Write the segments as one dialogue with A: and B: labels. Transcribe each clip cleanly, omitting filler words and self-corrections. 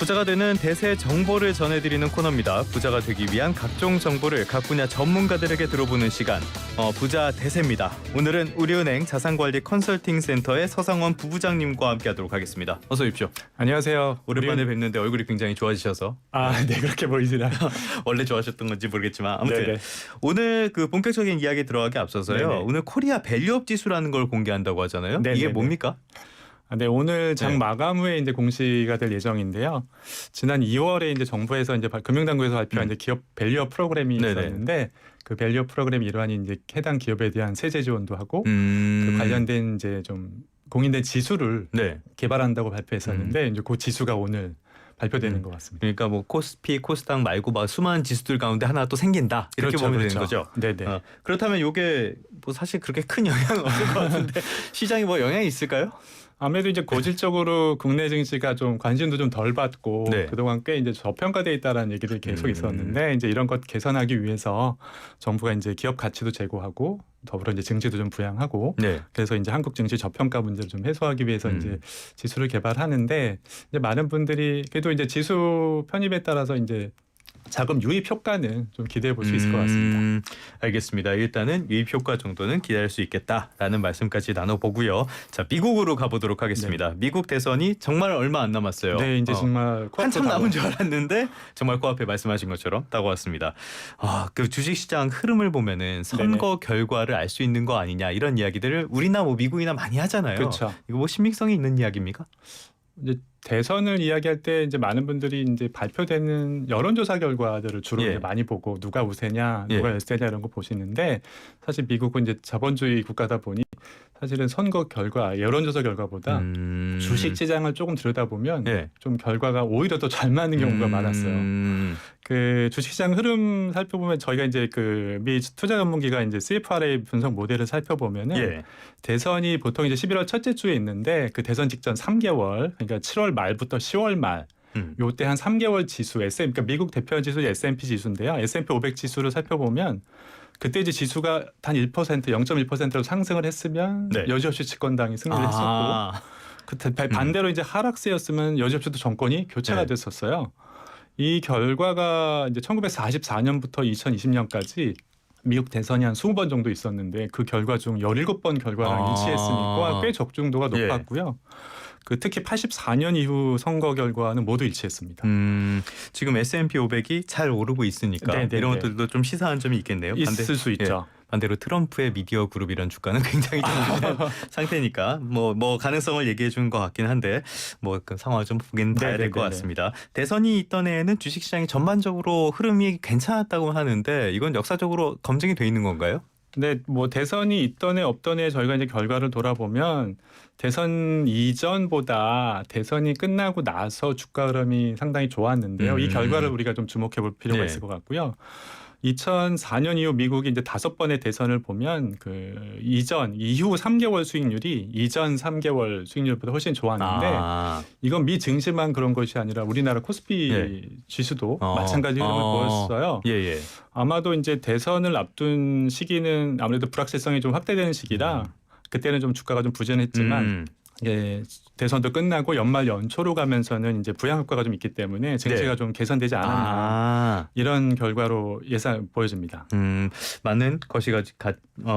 A: 부자가 되는 대세 정보를 전해드리는 코너입니다. 부자가 되기 위한 각종 정보를 각 분야 전문가들에게 들어보는 시간, 부자 대세입니다. 오늘은 우리은행 자산관리 컨설팅 센터의 서상원 부부장님과 함께하도록 하겠습니다. 어서 오십시오.
B: 안녕하세요.
A: 오랜만에 뵙는데 얼굴이 굉장히 좋아지셔서.
B: 네, 그렇게 보이시나요?
A: 원래 좋아하셨던 건지 모르겠지만 아무튼
B: 네네.
A: 오늘 그 본격적인 이야기 들어가기 앞서서요.
B: 네네.
A: 오늘 코리아 밸류업 지수라는 걸 공개한다고 하잖아요.
B: 네네네.
A: 이게 뭡니까?
B: 네, 오늘 장
A: 네.
B: 마감 후에 이제 공시가 될 예정인데요. 지난 2월에 이제 정부에서 이제 금융당국에서 발표한 이제 기업 밸류업 프로그램이
A: 네네.
B: 있었는데 그 밸류업 프로그램 일환이 이제 해당 기업에 대한 세제 지원도 하고 그 관련된 이제 좀 공인된 지수를
A: 네.
B: 개발한다고 발표했었는데 이제 그 지수가 오늘 발표되는 것 같습니다.
A: 그러니까 뭐 코스피, 코스닥 말고 막 수많은 지수들 가운데 하나 또 생긴다 이렇게
B: 그렇죠,
A: 보면
B: 그렇죠.
A: 되는 거죠.
B: 네네.
A: 그렇다면 이게 뭐 사실 그렇게 큰 영향은 없을 것 같은데 시장에 뭐 영향이 있을까요?
B: 아무래도 이제 고질적으로 국내 증시가 좀 관심도 좀 덜 받고
A: 네.
B: 그동안 꽤 이제 저평가돼 있다라는 얘기들이 계속 있었는데 이제 이런 것 개선하기 위해서 정부가 이제 기업 가치도 제고하고 더불어 이제 증시도 좀 부양하고
A: 네.
B: 그래서 이제 한국 증시 저평가 문제를 좀 해소하기 위해서 이제 지수를 개발하는데 이제 많은 분들이 그래도 이제 지수 편입에 따라서 이제 자금 유입 효과는 좀 기대해 볼 수 있을 것 같습니다.
A: 알겠습니다. 일단은 유입 효과 정도는 기대할 수 있겠다라는 말씀까지 나눠보고요. 자, 미국으로 가보도록 하겠습니다.
B: 네.
A: 미국 대선이 정말 얼마 안 남았어요.
B: 네, 이제 정말
A: 한참 남은 줄 알았는데 정말 코앞에 말씀하신 것처럼 다가왔습니다. 그 주식시장 흐름을 보면은 선거 결과를 알 수 있는 거 아니냐 이런 이야기들을 우리나 뭐 미국이나 많이 하잖아요.
B: 그렇죠.
A: 이거 뭐 신빙성이 있는 이야기입니까?
B: 이제 대선을 이야기할 때 이제 많은 분들이 이제 발표되는 여론조사 결과들을 주로
A: 예.
B: 이제 많이 보고 누가 우세냐,
A: 예.
B: 누가 열세냐 이런 거 보시는데 사실 미국은 이제 자본주의 국가다 보니 사실은 선거 결과, 여론조사 결과보다 주식 시장을 조금 들여다보면
A: 예.
B: 좀 결과가 오히려 더 잘 맞는 경우가 많았어요. 그 주식시장 흐름 살펴보면 저희가 이제 그 미 투자 전문기가 이제 CFRA 분석 모델을 살펴보면은
A: 예.
B: 대선이 보통 이제 11월 첫째 주에 있는데 그 대선 직전 3개월 그러니까 7월 말부터 10월 말 요때 한 3개월 지수 그러니까 미국 대표 지수 S&P 지수인데요. S&P 500 지수를 살펴보면 그때 이제 지수가 단 1%, 0.1%로 상승을 했으면
A: 네.
B: 여지없이 집권당이 승리를 했었고 그 반대로 이제 하락세였으면 여지없이도 정권이 교체가
A: 네.
B: 됐었어요. 이 결과가 이제 1944년부터 2020년까지 미국 대선이 한 20번 정도 있었는데 그 결과 중 17번 결과랑 일치했으니까 꽤 적중도가 높았고요. 그 특히 84년 이후 선거 결과는 모두 일치했습니다.
A: 지금 S&P 500이 잘 오르고 있으니까
B: 네네네.
A: 이런 것들도 좀 시사한 점이 있겠네요.
B: 있을 수 있죠.
A: 반대로 트럼프의 미디어 그룹 이런 주가는 굉장히 좀 상태니까 뭐 가능성을 얘기해 준 것 같긴 한데 뭐 그 상황을 좀 보긴 봐야 될 것 같습니다. 대선이 있던 해에는 주식시장이 전반적으로 흐름이 괜찮았다고 하는데 이건 역사적으로 검증이 돼 있는 건가요?
B: 근데 뭐 대선이 있던 해 없던 해 저희가 이제 결과를 돌아보면 대선 이전보다 대선이 끝나고 나서 주가 흐름이 상당히 좋았는데요. 이 결과를 우리가 좀 주목해 볼 필요가
A: 네.
B: 있을 것 같고요. 2004년 이후 미국이 이제 5번의 대선을 보면 그 이후 3개월 수익률이 이전 3개월 수익률보다 훨씬 좋았는데 이건 미 증시만 그런 것이 아니라 우리나라 코스피 지수도 마찬가지 흐름을 보였어요.
A: 예.
B: 아마도 이제 대선을 앞둔 시기는 아무래도 불확실성이 좀 확대되는 시기라 그때는 좀 주가가 좀 부진했지만 대선도 끝나고 연말 연초로 가면서는 이제 부양 효과가 좀 있기 때문에 증시가 좀 개선되지 않았나 이런 결과로 보여집니다.
A: 많은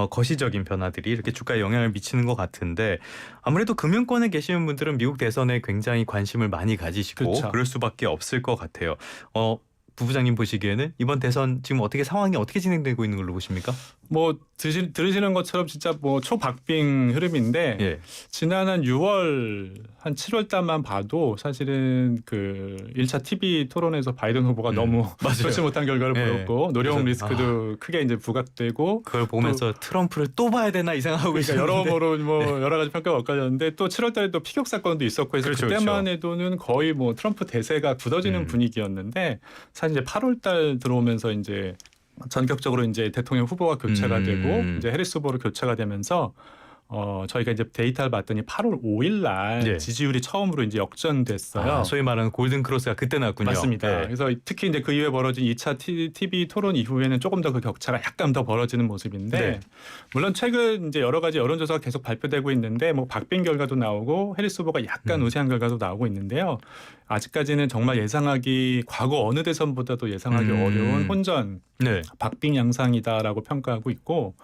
A: 거시적인 변화들이 이렇게 주가에 영향을 미치는 것 같은데 아무래도 금융권에 계시는 분들은 미국 대선에 굉장히 관심을 많이 가지시고
B: 그렇죠.
A: 그럴 수밖에 없을 것 같아요. 부부장님 보시기에는 이번 대선 지금 상황이 어떻게 진행되고 있는 걸로 보십니까?
B: 뭐 들으시는 것처럼 진짜 뭐 초박빙 흐름인데 지난 한 6월 한 7월 달만 봐도 사실은 그 1차 TV 토론에서 바이든 후보가 너무 좋지 못한 결과를 보였고 노령 리스크도 크게 이제 부각되고
A: 그걸 보면서 트럼프를 또 봐야 되나 이 생각하고 있었는데
B: 여러모로 뭐 여러 가지 평가가 엇갈렸는데 또 7월 달에 또 피격 사건도 있었고 해서 그때만 해도는 거의 뭐 트럼프 대세가 굳어지는 분위기였는데 사실 이제 8월 달 들어오면서 이제 전격적으로 이제 대통령 후보가 교체가 되고 이제 해리스 후보로 교체가 되면서 저희가 이제 데이터를 봤더니 8월 5일 날
A: 네.
B: 지지율이 처음으로 이제 역전됐어요.
A: 소위 말하는 골든 크로스가 그때 났군요.
B: 맞습니다.
A: 네.
B: 그래서 특히 이제 그 이후에 벌어진 2차 TV 토론 이후에는 조금 더 그 격차가 약간 더 벌어지는 모습인데
A: 네.
B: 물론 최근 이제 여러 가지 여론조사가 계속 발표되고 있는데 뭐 박빙 결과도 나오고 해리스 후보가 약간 우세한 결과도 나오고 있는데요. 아직까지는 정말 예상하기 과거 어느 대선보다도 예상하기 어려운 혼전
A: 네.
B: 박빙 양상이다라고 평가하고 있고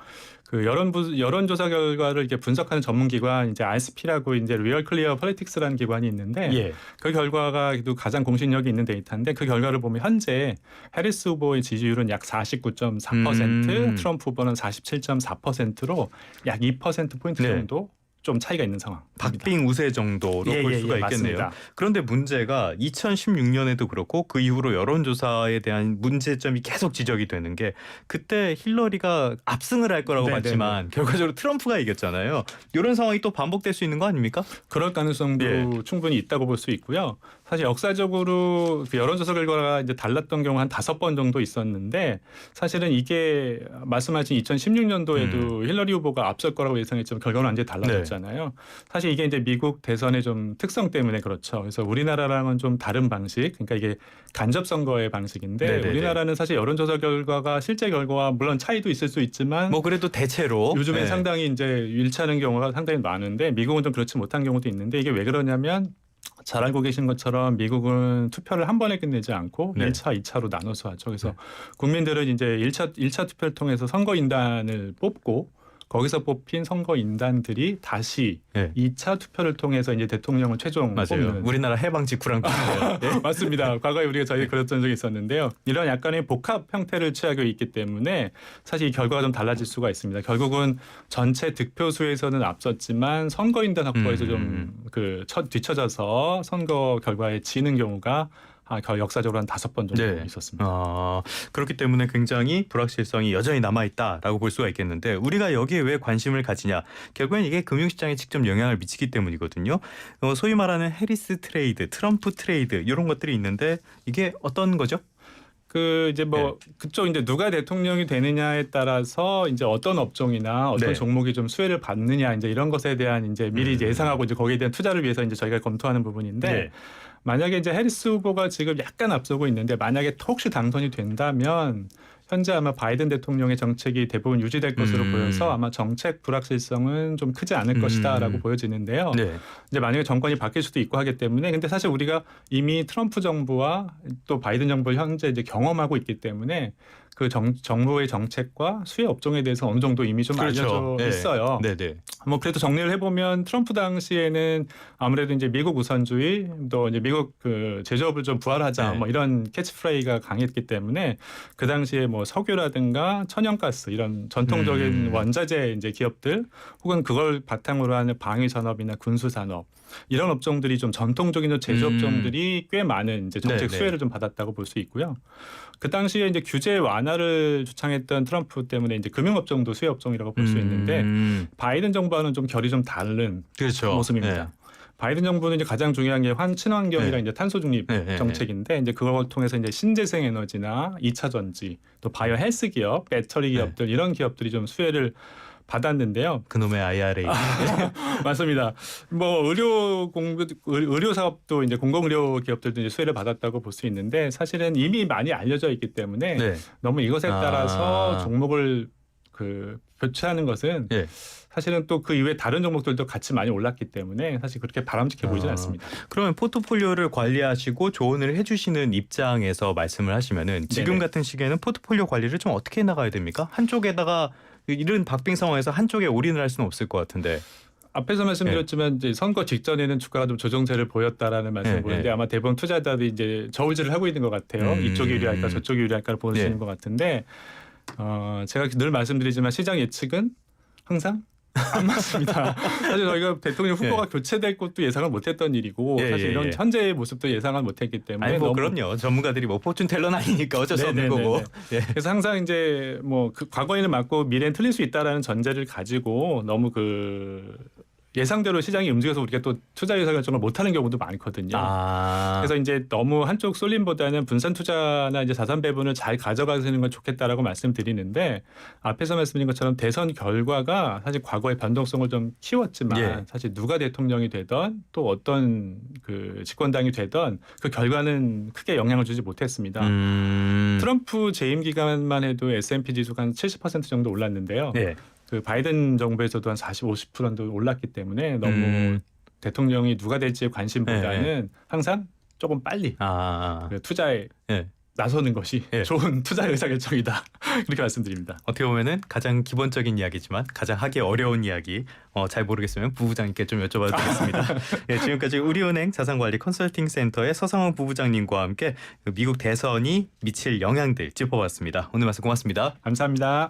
B: 그 여론조사 결과를 이렇게 분석하는 전문기관 이제 RSP라고 이제 리얼 클리어 폴리틱스라는 기관이 있는데
A: 예.
B: 그 결과가 가장 공신력이 있는 데이터인데 그 결과를 보면 현재 해리스 후보의 지지율은 약 49.4%, 트럼프 후보는 47.4%로 약 2%포인트
A: 네.
B: 정도 좀 차이가 있는 상황.
A: 박빙 우세 정도로 볼 수가 있겠네요.
B: 맞습니다.
A: 그런데 문제가 2016년에도 그렇고 그 이후로 여론조사에 대한 문제점이 계속 지적이 되는 게 그때 힐러리가 압승을 할 거라고
B: 네네네.
A: 봤지만 결과적으로 트럼프가 이겼잖아요. 이런 상황이 또 반복될 수 있는 거 아닙니까?
B: 그럴 가능성도
A: 예.
B: 충분히 있다고 볼 수 있고요. 사실 역사적으로 그 여론조사 결과가 이제 달랐던 경우 한 5번 정도 있었는데 사실은 이게 말씀하신 2016년도에도 힐러리 후보가 앞설 거라고 예상했지만 결과는 완전히 달라졌잖아요. 사실 이게 이제 미국 대선의 좀 특성 때문에 그렇죠. 그래서 우리나라랑은 좀 다른 방식, 그러니까 이게 간접 선거의 방식인데
A: 네네네.
B: 우리나라는 사실 여론조사 결과가 실제 결과와 물론 차이도 있을 수 있지만
A: 뭐 그래도 대체로
B: 요즘엔
A: 네.
B: 상당히 이제 일치하는 경우가 상당히 많은데 미국은 좀 그렇지 못한 경우도 있는데 이게 왜 그러냐면 잘 알고 계신 것처럼 미국은 투표를 한 번에 끝내지 않고
A: 네.
B: 1차, 2차로 나눠서 하죠. 그래서 국민들은 이제 1차 투표를 통해서 선거인단을 뽑고 거기서 뽑힌 선거인단들이 다시
A: 네.
B: 2차 투표를 통해서 이제 대통령을 최종
A: 맞아요.
B: 뽑는.
A: 우리나라 해방 직후랑 비슷해요. 네.
B: 맞습니다. 과거에 우리가 저희 그랬던 적이 있었는데요. 이런 약간의 복합 형태를 취하고 있기 때문에 사실 이 결과가 좀 달라질 수가 있습니다. 결국은 전체 득표수에서는 앞섰지만 선거인단 확보에서 좀 뒤처져서 선거 결과에 지는 경우가 역사적으로 한 5번 정도
A: 네.
B: 있었습니다.
A: 그렇기 때문에 굉장히 불확실성이 여전히 남아있다라고 볼 수가 있겠는데 우리가 여기에 왜 관심을 가지냐. 결국엔 이게 금융시장에 직접 영향을 미치기 때문이거든요. 소위 말하는 해리스 트레이드, 트럼프 트레이드 이런 것들이 있는데 이게 어떤 거죠?
B: 이제 뭐 그쪽 이제 누가 대통령이 되느냐에 따라서 이제 어떤 업종이나 어떤
A: 네.
B: 종목이 좀 수혜를 받느냐 이제 이런 것에 대한 이제 미리 예상하고 이제 거기에 대한 투자를 위해서 이제 저희가 검토하는 부분인데
A: 네.
B: 만약에 이제 해리스 후보가 지금 약간 앞서고 있는데 만약에 혹시 당선이 된다면 현재 아마 바이든 대통령의 정책이 대부분 유지될 것으로 보여서 아마 정책 불확실성은 좀 크지 않을 것이다라고 보여지는데요.
A: 네.
B: 이제 만약에 정권이 바뀔 수도 있고 하기 때문에 근데 사실 우리가 이미 트럼프 정부와 또 바이든 정부를 현재 이제 경험하고 있기 때문에 그 정부의 정책과 수혜 업종에 대해서 어느 정도 이미 좀 알려져
A: 네.
B: 있어요.
A: 네네.
B: 뭐 그래도 정리를 해보면 트럼프 당시에는 아무래도 이제 미국 우선주의 또 이제 미국 그 제조업을 좀 부활하자
A: 네.
B: 뭐 이런 캐치프레이가 강했기 때문에 그 당시에 뭐 석유라든가 천연가스 이런 전통적인 원자재 이제 기업들 혹은 그걸 바탕으로 하는 방위 산업이나 군수 산업 이런 업종들이 좀 전통적인 제조업종들이 꽤 많은 이제 정책
A: 네네.
B: 수혜를 좀 받았다고 볼 수 있고요. 그 당시에 이제 규제 완화를 주창했던 트럼프 때문에 이제 금융업종도 수혜 업종이라고 볼 수 있는데 바이든 정부와는 좀 결이 좀 다른
A: 그렇죠.
B: 모습입니다.
A: 네.
B: 바이든 정부는 이제 가장 중요한 게 친환경이랑 이제 탄소 중립 정책인데 이제 그걸 통해서 이제 신재생 에너지나 2차 전지 또 바이오 헬스 기업, 배터리 기업들 이런 기업들이 좀 수혜를 받았는데요.
A: 그놈의 IRA.
B: 맞습니다. 뭐 의료 사업도 이제 공공의료 기업들도 이제 수혜를 받았다고 볼 수 있는데 사실은 이미 많이 알려져 있기 때문에
A: 네.
B: 너무 이것에 따라서 종목을 교체하는 것은 사실은 또 그 이외에 다른 종목들도 같이 많이 올랐기 때문에 사실 그렇게 바람직해 보이진 않습니다.
A: 그러면 포트폴리오를 관리하시고 조언을 해주시는 입장에서 말씀을 하시면은 지금
B: 네네.
A: 같은 시기에는 포트폴리오 관리를 좀 어떻게 해나가야 됩니까? 한쪽에다가 이런 박빙 상황에서 한쪽에 올인을 할 수는 없을 것 같은데.
B: 앞에서 말씀드렸지만 이제 선거 직전에는 주가가 좀 조정세를 보였다라는 말씀을 보는데 아마 대부분 투자자들이 이제 저울질을 하고 있는 것 같아요. 이쪽이 유리할까 저쪽이 유리할까를 보시는 것 같은데 제가 늘 말씀드리지만 시장 예측은 항상 안 맞습니다. 사실 저희가 대통령 후보가 교체될 것도 예상을 못했던 일이고 사실 이런 현재의 모습도 예상을 못했기 때문에
A: 아니 뭐 그럼요. 전문가들이 뭐 포춘 텔러는 아니니까 어쩔 수 없는 거고.
B: 그래서 항상 이제 뭐 그 과거에는 맞고 미래는 틀릴 수 있다라는 전제를 가지고 너무 예상대로 시장이 움직여서 우리가 또 투자 의사 결정을 못하는 경우도 많거든요.
A: 아.
B: 그래서 이제 너무 한쪽 쏠림보다는 분산 투자나 이제 자산 배분을 잘 가져가시는 건 좋겠다라고 말씀드리는데 앞에서 말씀드린 것처럼 대선 결과가 사실 과거의 변동성을 좀 키웠지만
A: 예.
B: 사실 누가 대통령이 되던 또 어떤 그 집권당이 되던 그 결과는 크게 영향을 주지 못했습니다. 트럼프 재임 기간만 해도 S&P 지수가 한 70% 정도 올랐는데요.
A: 네.
B: 그 바이든 정부에서도 한 40, 50% 정도 올랐기 때문에 너무 대통령이 누가 될지에 관심보다는 항상 조금 빨리 그 투자에
A: 네.
B: 나서는 것이
A: 예.
B: 좋은 투자 의사결정이다. 그렇게 말씀드립니다.
A: 어떻게 보면은 가장 기본적인 이야기지만 가장 하기 어려운 이야기 잘 모르겠으면 부부장님께 좀 여쭤봐도 되겠습니다. 예, 지금까지 우리은행 자산관리 컨설팅 센터의 서상원 부부장님과 함께 미국 대선이 미칠 영향들 짚어봤습니다. 오늘 말씀 고맙습니다.
B: 감사합니다.